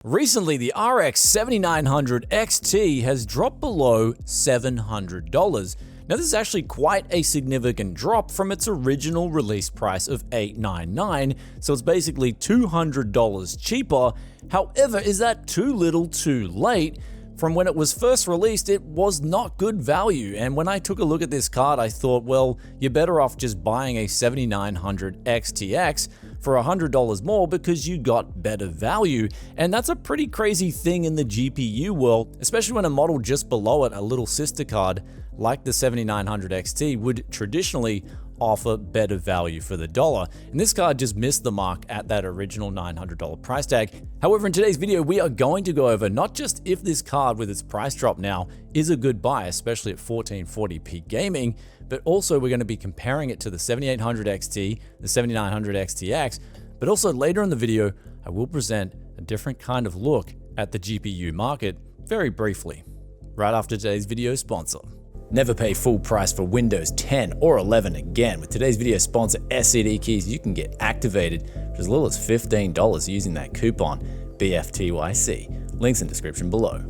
Recently, the RX 7900 XT has dropped below $700. Now, this is actually quite a significant drop from its original release price of $899, so it's basically $200 cheaper. However, is that too little too late? From when it was first released, it was not good value, and when I took a look at this card, I thought, well, you're better off just buying a 7900 XTX for $100 more because you got better value. And that's a pretty crazy thing in the GPU world, especially when a model just below it, a little sister card like the 7900 XT, would traditionally offer better value for the dollar. And this card just missed the mark at that original $900 price tag. However, in today's video, we are going to go over not just if this card with its price drop now is a good buy, especially at 1440p gaming, but also we're going to be comparing it to the 7800 XT, the 7900 XTX, but also later in the video, I will present a different kind of look at the GPU market very briefly, right after today's video sponsor. Never pay full price for Windows 10 or 11 again. With today's video sponsor, SCD Keys, you can get activated for as little as $15 using that coupon BFTYC. Links in description below.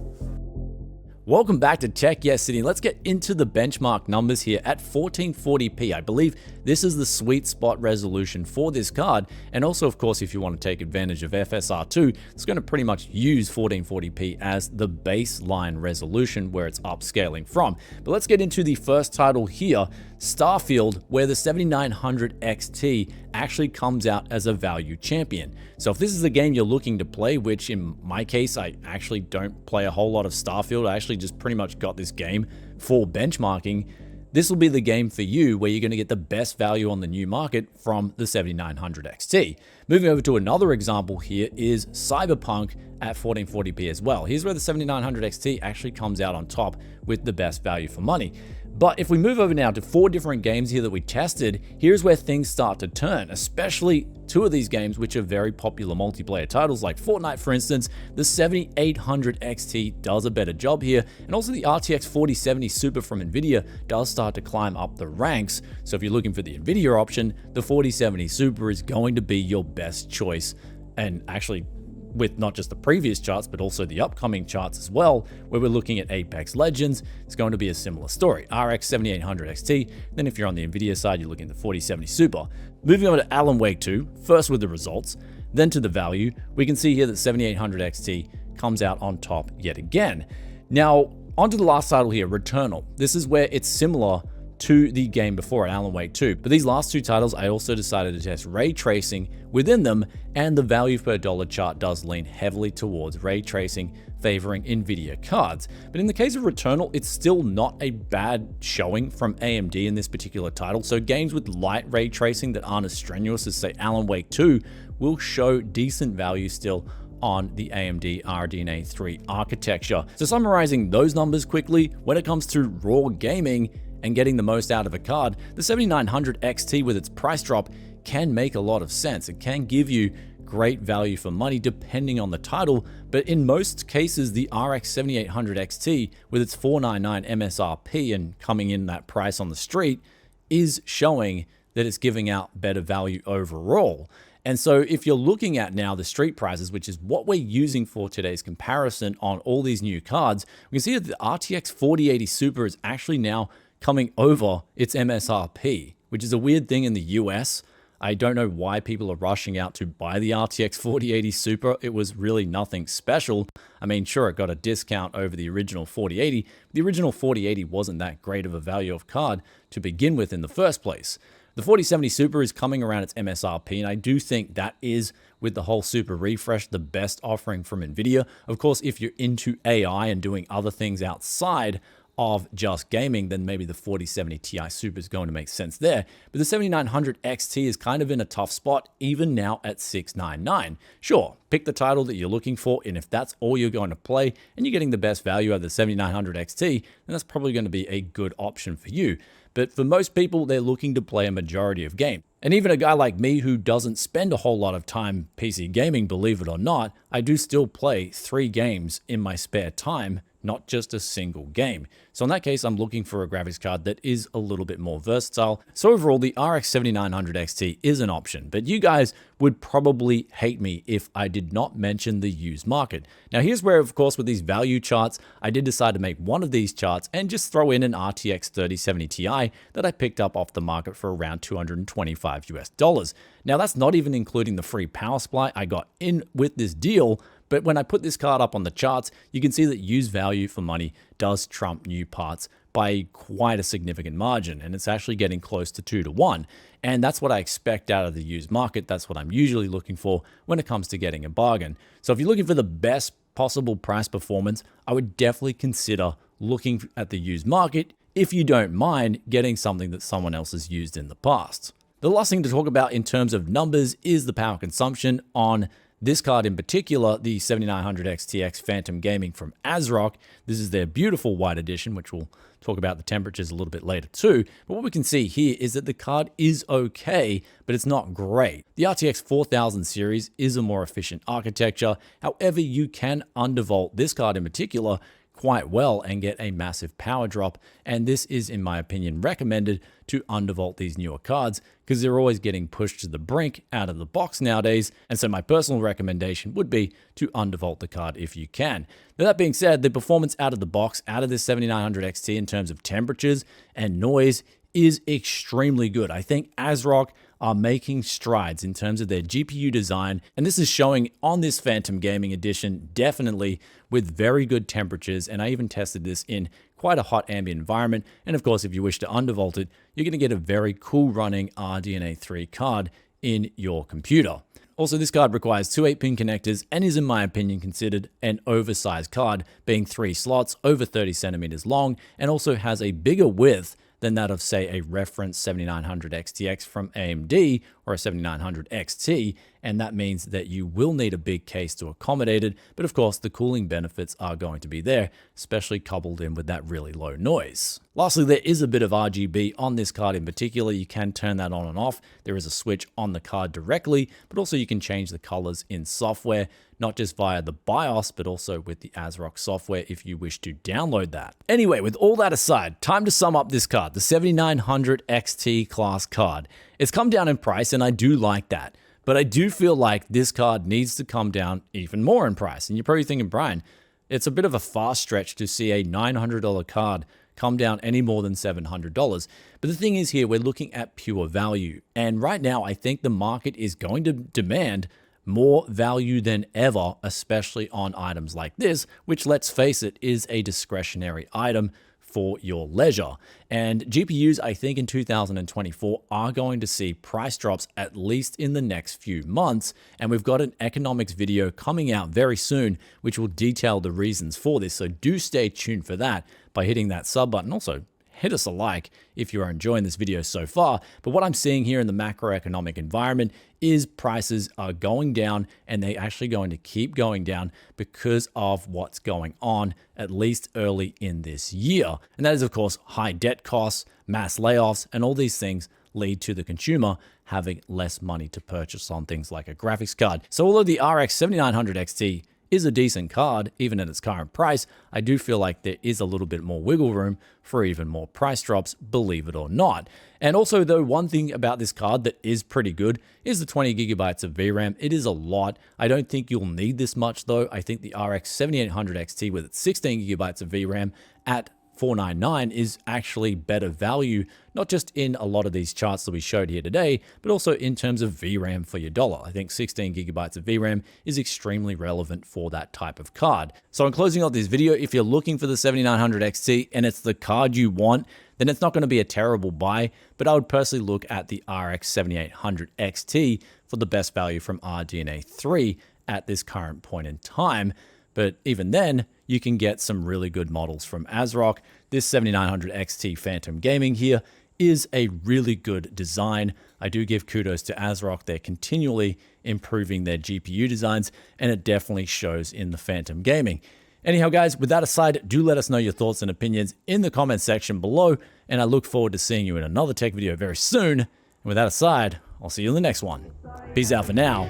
Welcome back to Tech Yes City. Let's get into the benchmark numbers here at 1440p. I believe this is the sweet spot resolution for this card. And also, of course, if you want to take advantage of FSR2, it's going to pretty much use 1440p as the baseline resolution where it's upscaling from. But let's get into the first title here, Starfield, where the 7900 XT actually comes out as a value champion. So if this is a game you're looking to play, which in my case, I actually don't play a whole lot of Starfield, I actually just pretty much got this game for benchmarking, this will be the game for you where you're going to get the best value on the new market from the 7900 XT. Moving over to another example here is Cyberpunk at 1440p as well. Here's where the 7900 XT actually comes out on top with the best value for money. But if we move over now to 4 different games here that we tested, here's where things start to turn, especially 2 of these games which are very popular multiplayer titles like Fortnite, for instance. The 7800 XT does a better job here, and also the RTX 4070 Super from Nvidia does start to climb up the ranks. So if you're looking for the Nvidia option, the 4070 Super is going to be your best choice, and actually with not just the previous charts, but also the upcoming charts as well, where we're looking at Apex Legends, it's going to be a similar story. RX 7800 XT, then if you're on the Nvidia side, you're looking at the 4070 Super. Moving on to Alan Wake 2, first with the results, then to the value, we can see here that 7800 XT comes out on top yet again. Now, onto the last title here, Returnal. This is where it's similar to the game before at Alan Wake 2. But these last 2 titles, I also decided to test ray tracing within them, and the value per dollar chart does lean heavily towards ray tracing, favoring Nvidia cards. But in the case of Returnal, it's still not a bad showing from AMD in this particular title. So games with light ray tracing that aren't as strenuous as, say, Alan Wake 2 will show decent value still on the AMD RDNA 3 architecture. So summarizing those numbers quickly, when it comes to raw gaming and getting the most out of a card, the 7900 XT with its price drop can make a lot of sense. It can give you great value for money depending on the title, but in most cases, the RX 7800 XT with its $499 MSRP and coming in that price on the street is showing that it's giving out better value overall. And so if you're looking at now the street prices, which is what we're using for today's comparison on all these new cards, we can see that the RTX 4080 Super is actually now coming over its MSRP, which is a weird thing in the US. I don't know why people are rushing out to buy the RTX 4080 Super. It was really nothing special. I mean, sure, it got a discount over the original 4080. The original 4080 wasn't that great of a value of card to begin with in the first place. The 4070 Super is coming around its MSRP, and I do think that is, with the whole Super refresh, the best offering from Nvidia. Of course, if you're into AI and doing other things outside of just gaming, then maybe the 4070 Ti Super is going to make sense there. But the 7900 XT is kind of in a tough spot, even now at $699. Sure, pick the title that you're looking for, and if that's all you're going to play, and you're getting the best value out of the 7900 XT, then that's probably going to be a good option for you. But for most people, they're looking to play a majority of games. And even a guy like me who doesn't spend a whole lot of time PC gaming, believe it or not, I do still play 3 games in my spare time not just a single game. So in that case, I'm looking for a graphics card that is a little bit more versatile. So overall, the RX 7900 XT is an option, but you guys would probably hate me if I did not mention the used market. Now here's where, of course, with these value charts, I did decide to make one of these charts and just throw in an RTX 3070 Ti that I picked up off the market for around $225 US. Now that's not even including the free power supply I got in with this deal, but when I put this card up on the charts, you can see that used value for money does trump new parts by quite a significant margin, and it's actually getting close to 2 to 1. And that's what I expect out of the used market. That's what I'm usually looking for when it comes to getting a bargain. So if you're looking for the best possible price performance, I would definitely consider looking at the used market if you don't mind getting something that someone else has used in the past. The last thing to talk about in terms of numbers is the power consumption on this card in particular, the 7900 XTX Phantom Gaming from ASRock. This is their beautiful white edition, which we'll talk about the temperatures a little bit later too. But what we can see here is that the card is okay, but it's not great. The RTX 4000 series is a more efficient architecture. However, you can undervolt this card in particular quite well and get a massive power drop, and this is, in my opinion, recommended to undervolt these newer cards because they're always getting pushed to the brink out of the box nowadays. And so my personal recommendation would be to undervolt the card if you can. Now, that being said, the performance out of the box out of this 7900 XT in terms of temperatures and noise is extremely good. I think ASRock are making strides in terms of their GPU design, and this is showing on this Phantom Gaming Edition definitely with very good temperatures, and I even tested this in quite a hot ambient environment. And of course, if you wish to undervolt it, you're going to get a very cool running RDNA 3 card in your computer. Also, this card requires two 8-pin connectors and is, in my opinion, considered an oversized card, being 3 slots over 30 centimeters long, and also has a bigger width than that of, say, a reference 7900 XTX from AMD or a 7900 XT, and that means that you will need a big case to accommodate it, but of course the cooling benefits are going to be there, especially coupled in with that really low noise. Lastly, there is a bit of RGB on this card in particular. You can turn that on and off. There is a switch on the card directly, but also you can change the colors in software, not just via the BIOS, but also with the ASRock software if you wish to download that. Anyway, with all that aside, time to sum up this card, the 7900 XT class card. It's come down in price, and I do like that. But I do feel like this card needs to come down even more in price. And you're probably thinking, Brian, it's a bit of a far stretch to see a $900 card come down any more than $700. But the thing is here, we're looking at pure value. And right now, I think the market is going to demand more value than ever, especially on items like this, which, let's face it, is a discretionary item for your leisure. And GPUs, I think in 2024 are going to see price drops at least in the next few months. And we've got an economics video coming out very soon, which will detail the reasons for this. So do stay tuned for that by hitting that sub button. Also, hit us a like if you are enjoying this video so far. But what I'm seeing here in the macroeconomic environment is prices are going down, and they're actually going to keep going down because of what's going on, at least early in this year. And that is, of course, high debt costs, mass layoffs, and all these things lead to the consumer having less money to purchase on things like a graphics card. So although the RX 7900 XT is a decent card, even at its current price, I do feel like there is a little bit more wiggle room for even more price drops, believe it or not. And also, though, one thing about this card that is pretty good is the 20 gigabytes of VRAM. It is a lot. I don't think you'll need this much, though. I think the RX 7800 XT with its 16 gigabytes of VRAM at $499 is actually better value, not just in a lot of these charts that we showed here today, but also in terms of VRAM for your dollar. I think 16 gigabytes of VRAM is extremely relevant for that type of card. So in closing out this video, if you're looking for the 7900 XT and it's the card you want, then it's not going to be a terrible buy, but I would personally look at the RX 7800 XT for the best value from RDNA 3 at this current point in time. But even then, you can get some really good models from ASRock. This 7900 XT Phantom Gaming here is a really good design. I do give kudos to ASRock. They're continually improving their GPU designs, and it definitely shows in the Phantom Gaming. Anyhow, guys, with that aside, do let us know your thoughts and opinions in the comment section below, and I look forward to seeing you in another tech video very soon. And with that aside, I'll see you in the next one. Peace out for now.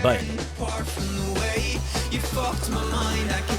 Bye. You fucked my mind, I can